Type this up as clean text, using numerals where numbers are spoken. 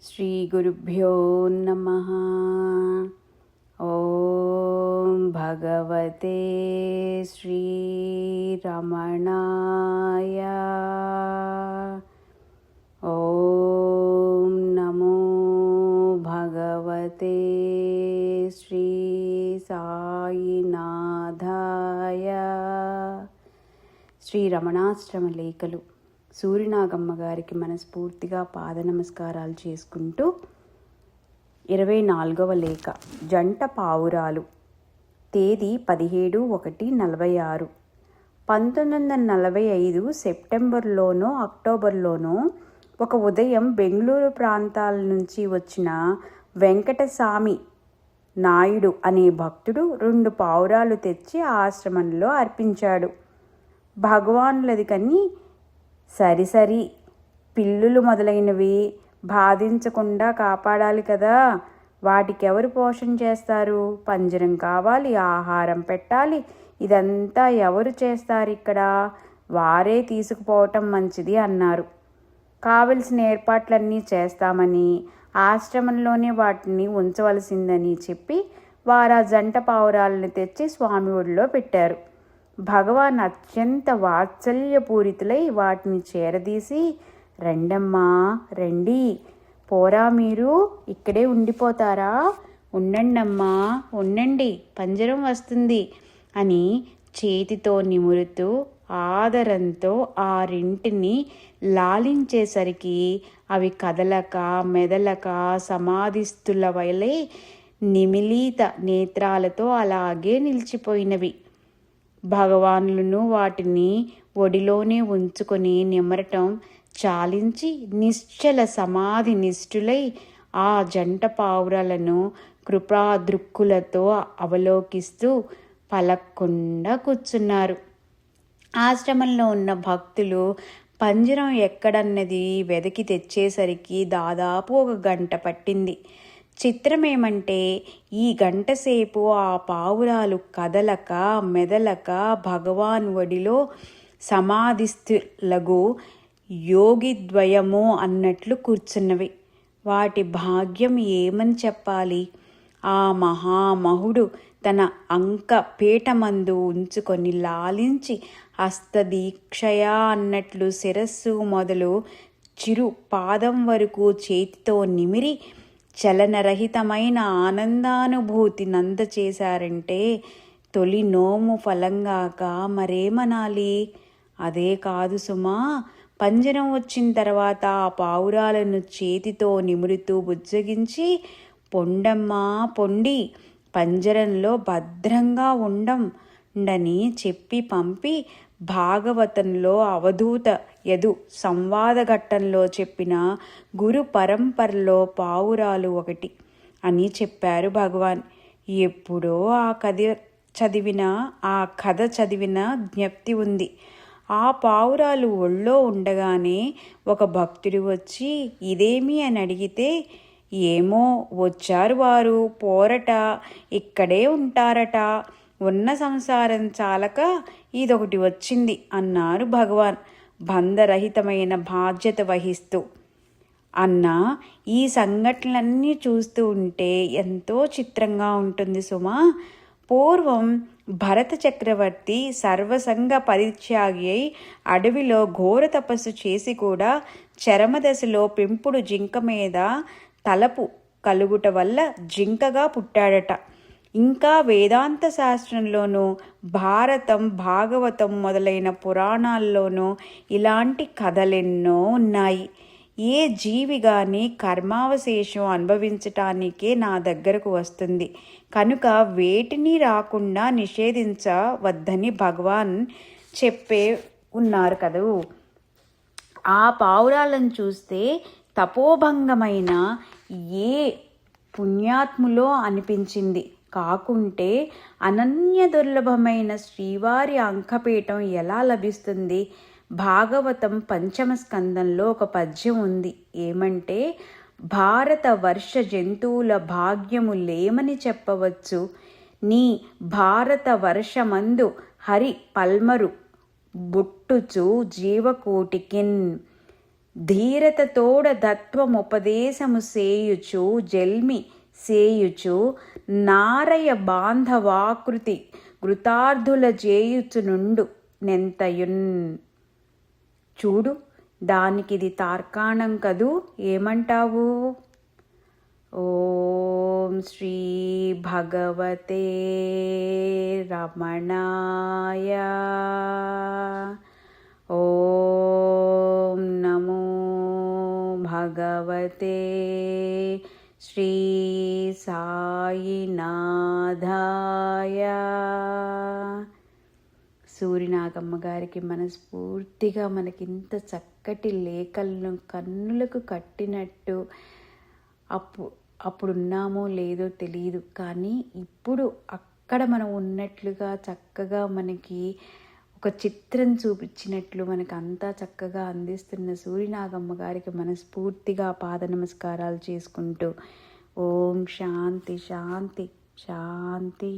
श्रीगुरुभ्यो नमः। ॐ भगवते श्रीरमणाय। ॐ नमो भगवते श्री साईनाथाय। శ్రీ రమణాశ్రమ లేఖలు సూర్యనాగమ్మ గారికి మనస్ఫూర్తిగా పాద నమస్కారాలు చేసుకుంటూ 24వ లేఖ జంట పావురాలు. తేదీ 17/1/46. 1945 సెప్టెంబర్లోనో అక్టోబర్లోనో ఒక ఉదయం బెంగళూరు ప్రాంతాల నుంచి వచ్చిన వెంకటస్వామి నాయుడు అనే భక్తుడు 2 పావురాలు తెచ్చి ఆశ్రమంలో అర్పించాడు. భగవానులది కని సరి పిల్లులు మొదలైనవి బాధించకుండా కాపాడాలి కదా, వాటికి ఎవరు పోషణ చేస్తారు? పంజరం కావాలి, ఆహారం పెట్టాలి, ఇదంతా ఎవరు చేస్తారు ఇక్కడ? వారే తీసుకుపోవటం మంచిది అన్నారు. కావలసిన ఏర్పాట్లన్నీ చేస్తామని, ఆశ్రమంలోనే వాటిని ఉంచవలసిందని చెప్పి వారు ఆ జంట పావురాలను తెచ్చి స్వామి ఒడిలో పెట్టారు. భగవాన్ అత్యంత వాత్సల్యపూరితులై వాటిని చేరదీసి, రండమ్మా రండి, పోరా మీరు ఇక్కడే ఉండిపోతారా? ఉండండమ్మా ఉండండి, పంజరం వస్తుంది అని చేతితో నిమురుతూ ఆదరంతో ఆ రెంటిని లాలించేసరికి అవి కదలక మెదలక సమాధిస్తుల వలె నిమిలిత నేత్రాలతో అలాగే నిలిచిపోయినవి. భగవానులను వాటిని ఒడిలోనే ఉంచుకొని నిమరటం చాలించి నిశ్చల సమాధి నిష్ఠులై ఆ జంట పావురాలను కృపాదృక్కులతో అవలోకిస్తూ పలక్కుండా కూర్చున్నారు. ఆశ్రమంలో ఉన్న భక్తులు పంజరం ఎక్కడన్నది వెదకి తెచ్చేసరికి దాదాపు 1 గంట పట్టింది. చిత్రమేమంటే ఈ గంటసేపు ఆ పావురాలు కదలక మెదలక భగవాన్ ఒడిలో సమాధిస్థులగు యోగిద్వయము అన్నట్లు కూర్చున్నవి. వాటి భాగ్యం ఏమని చెప్పాలి? ఆ మహామహుడు తన అంక పీఠమందు ఉంచుకొని లాలించి హస్తదీక్షయా అన్నట్లు శిరస్సు మొదలు చిరు పాదం వరకు చేతితో నిమిరి చలనరహితమైన ఆనందానుభూతి నందచేశారంటే తొలి నోము ఫలంగాక మరేమనాలి? అదే కాదు సుమా, పంజరం వచ్చిన తర్వాత ఆ పావురాలను చేతితో నిమురుతూ బుజ్జగించి, పొండమ్మా పొండి, పంజరంలో భద్రంగా ఉండండని చెప్పి పంపి భాగవతంలో అవధూత యదు సంవాద ఘట్టంలో చెప్పిన గురు పరంపరలో పావురాలు ఒకటి అని చెప్పారు భగవాన్. ఎప్పుడో ఆ కథ చదివిన జ్ఞప్తి ఉంది. ఆ పావురాలు ఒళ్ళో ఉండగానే ఒక భక్తుడు వచ్చి ఇదేమి అని అడిగితే, ఏమో వచ్చారు వారు, పోరట, ఇక్కడే ఉంటారట, ఉన్న సంసారం చాలక ఇదొకటి వచ్చింది అన్నారు భగవాన్ బంధరహితమైన బాధ్యత వహిస్తూ. అన్న ఈ సంఘటనలన్నీ చూస్తూ ఉంటే ఎంతో చిత్రంగా ఉంటుంది సుమా. పూర్వం భరత చక్రవర్తి సర్వసంగ పరిత్యాగి అయి అడవిలో ఘోర తపస్సు చేసి కూడా చరమదశలో పెంపుడు జింక మీద తలపు కలుగుట వల్ల జింకగా పుట్టాడట. ఇంకా వేదాంత శాస్త్రంలోనూ భారతం భాగవతం మొదలైన పురాణాల్లోనూ ఇలాంటి కథలెన్నో ఉన్నాయి. ఏ జీవి కానీ కర్మావశేషం అనుభవించటానికే నా దగ్గరకు వస్తుంది కనుక వేటిని రాకుండా నిషేధించవద్దని భగవాన్ చెప్పే ఉన్నారు కదూ. ఆ పావురాలను చూస్తే తపోభంగమైన ఏ పుణ్యాత్ములో అనిపించింది. కాకుంటే అనన్య దుర్లభమైన శ్రీవారి అంకపీఠం ఎలా లభిస్తుంది? భాగవతం 5వ స్కందంలో ఒక పద్యం ఉంది. ఏమంటే, భారత వర్ష జంతువుల భాగ్యము లేమని చెప్పవచ్చు, నీ భారత వర్షమందు హరి పల్మరు బుట్టుచు జీవకోటికిన్. ధీరతతోడ తత్వముపదేశము సేయుచు జల్మి సేయుచు నారయ బాంధవాకృతి కృతార్థుల చేయుచునుండు నెంతయున్. చూడు, దానికిది తార్కాణం కదూ, ఏమంటావు? ఓం శ్రీ భగవతే రమణాయ. ఓం నమో భగవతే శ్రీ సాయినాథాయ. సూరినాగమ్మ గారికి మనస్ఫూర్తిగా మనకింత చక్కటి లేఖలను కన్నులకు కట్టినట్టు అప్పుడున్నామో లేదో తెలియదు, కానీ ఇప్పుడు అక్కడ మనం ఉన్నట్లుగా చక్కగా మనకి ఒక చిత్రం చూపించినట్లు మనకు అంతా చక్కగా అందిస్తున్న సూరినాగమ్మ గారికి మనస్ఫూర్తిగా పాద నమస్కారాలు చేసుకుంటూ ఓం శాంతి శాంతి శాంతి.